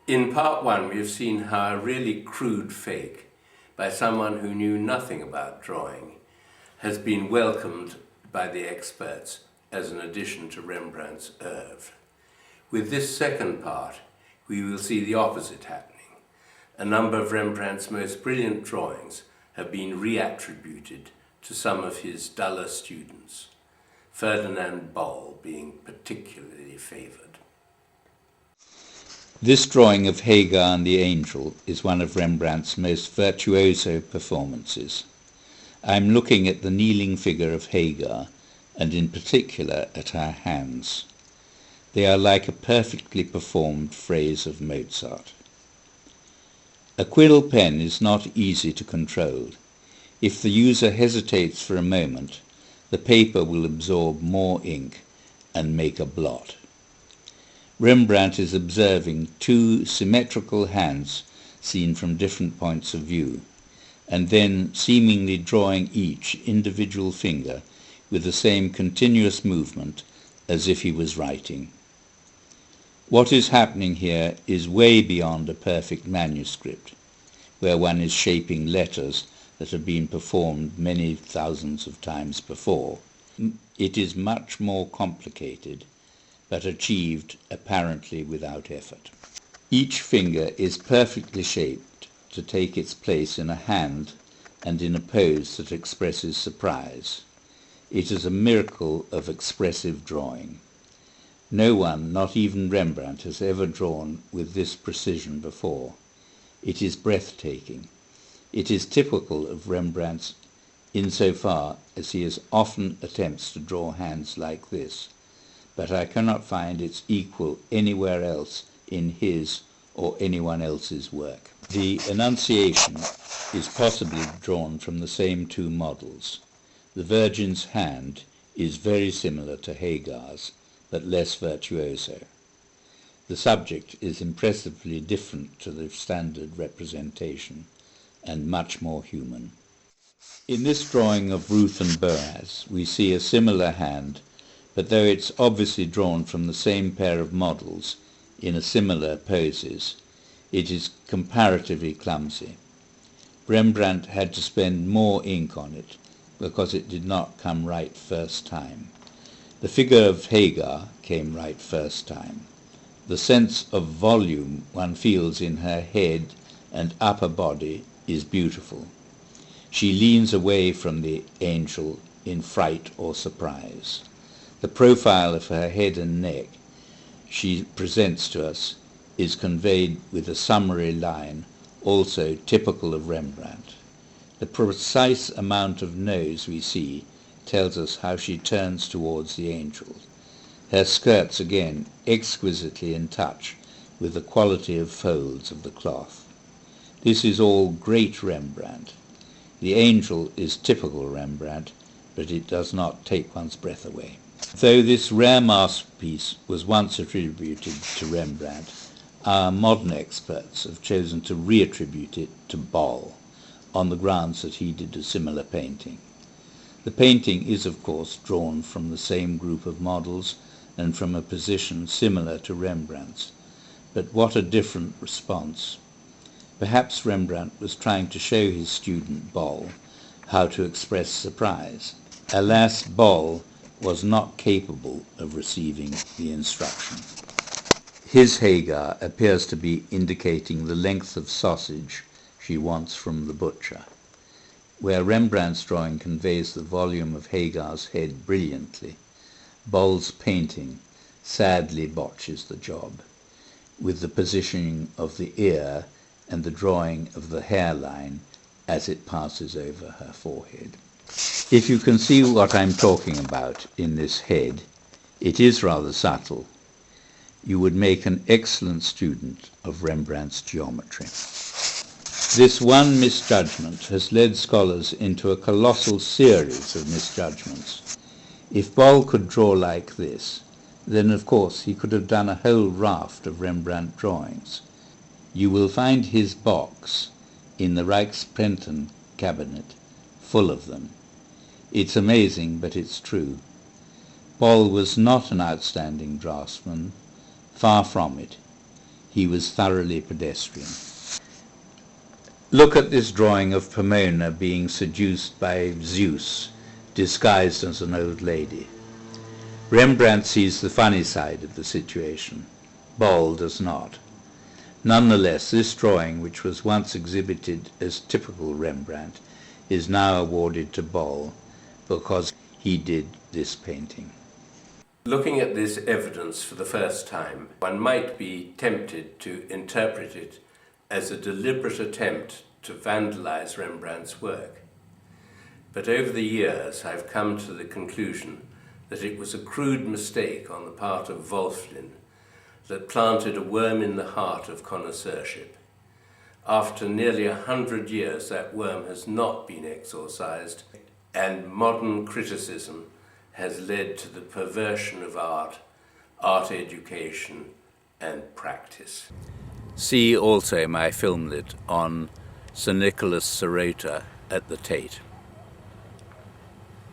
In part one, we have seen how a really crude fake by someone who knew nothing about drawing has been welcomed by the experts as an addition to Rembrandt's oeuvre. With this second part, we will see the opposite happening. A number of Rembrandt's most brilliant drawings have been reattributed to some of his duller students, Ferdinand Bol being particularly favoured. This drawing of Hagar and the angel is one of Rembrandt's most virtuoso performances. I am looking at the kneeling figure of Hagar, and in particular at her hands. They are like a perfectly performed phrase of Mozart. A quill pen is not easy to control. If the user hesitates for a moment, the paper will absorb more ink and make a blot. Rembrandt is observing two symmetrical hands seen from different points of view, and then seemingly drawing each individual finger with the same continuous movement as if he was writing. What is happening here is way beyond a perfect manuscript, where one is shaping letters that have been performed many thousands of times before. It is much more complicated, but achieved apparently without effort. Each finger is perfectly shaped to take its place in a hand and in a pose that expresses surprise. It is a miracle of expressive drawing. No one, not even Rembrandt, has ever drawn with this precision before. It is breathtaking. It is typical of Rembrandt's insofar as he as often attempts to draw hands like this, but I cannot find its equal anywhere else in his or anyone else's work. The Annunciation is possibly drawn from the same two models. The Virgin's hand is very similar to Hagar's, but less virtuoso. The subject is impressively different to the standard representation and much more human. In this drawing of Ruth and Boaz, we see a similar hand, but though it's obviously drawn from the same pair of models in a similar poses, it is comparatively clumsy. Rembrandt had to spend more ink on it because it did not come right first time. The figure of Hagar came right first time. The sense of volume one feels in her head and upper body is beautiful. She leans away from the angel in fright or surprise. The profile of her head and neck she presents to us is conveyed with a summary line, also typical of Rembrandt. The precise amount of nose we see tells us how she turns towards the angel. Her skirts again exquisitely in touch with the quality of folds of the cloth. This is all great Rembrandt. The angel is typical Rembrandt, but it does not take one's breath away. Though this rare masterpiece was once attributed to Rembrandt, our modern experts have chosen to reattribute it to Bol, on the grounds that he did a similar painting. The painting is, of course, drawn from the same group of models and from a position similar to Rembrandt's, but what a different response. Perhaps Rembrandt was trying to show his student Bol how to express surprise. Alas, Bol was not capable of receiving the instruction. His Hagar appears to be indicating the length of sausage she wants from the butcher. Where Rembrandt's drawing conveys the volume of Hagar's head brilliantly, Bol's painting sadly botches the job, with the positioning of the ear and the drawing of the hairline as it passes over her forehead. If you can see what I'm talking about in this head, it is rather subtle. You would make an excellent student of Rembrandt's geometry. This one misjudgment has led scholars into a colossal series of misjudgments. If Bol could draw like this, then of course he could have done a whole raft of Rembrandt drawings. You will find his box in the Rijksprinten cabinet full of them. It's amazing, but it's true. Bol was not an outstanding draftsman, far from it. He was thoroughly pedestrian. Look at this drawing of Pomona being seduced by Zeus, disguised as an old lady. Rembrandt sees the funny side of the situation. Bol does not. Nonetheless, this drawing, which was once exhibited as typical Rembrandt, is now awarded to Bol because he did this painting. Looking at this evidence for the first time, one might be tempted to interpret it as a deliberate attempt to vandalize Rembrandt's work. But over the years, I've come to the conclusion that it was a crude mistake on the part of Wolflin that planted a worm in the heart of connoisseurship. After nearly 100 years, that worm has not been exorcised, and modern criticism has led to the perversion of art, art education, and practice. See also my filmlet on Sir Nicholas Sirota at the Tate.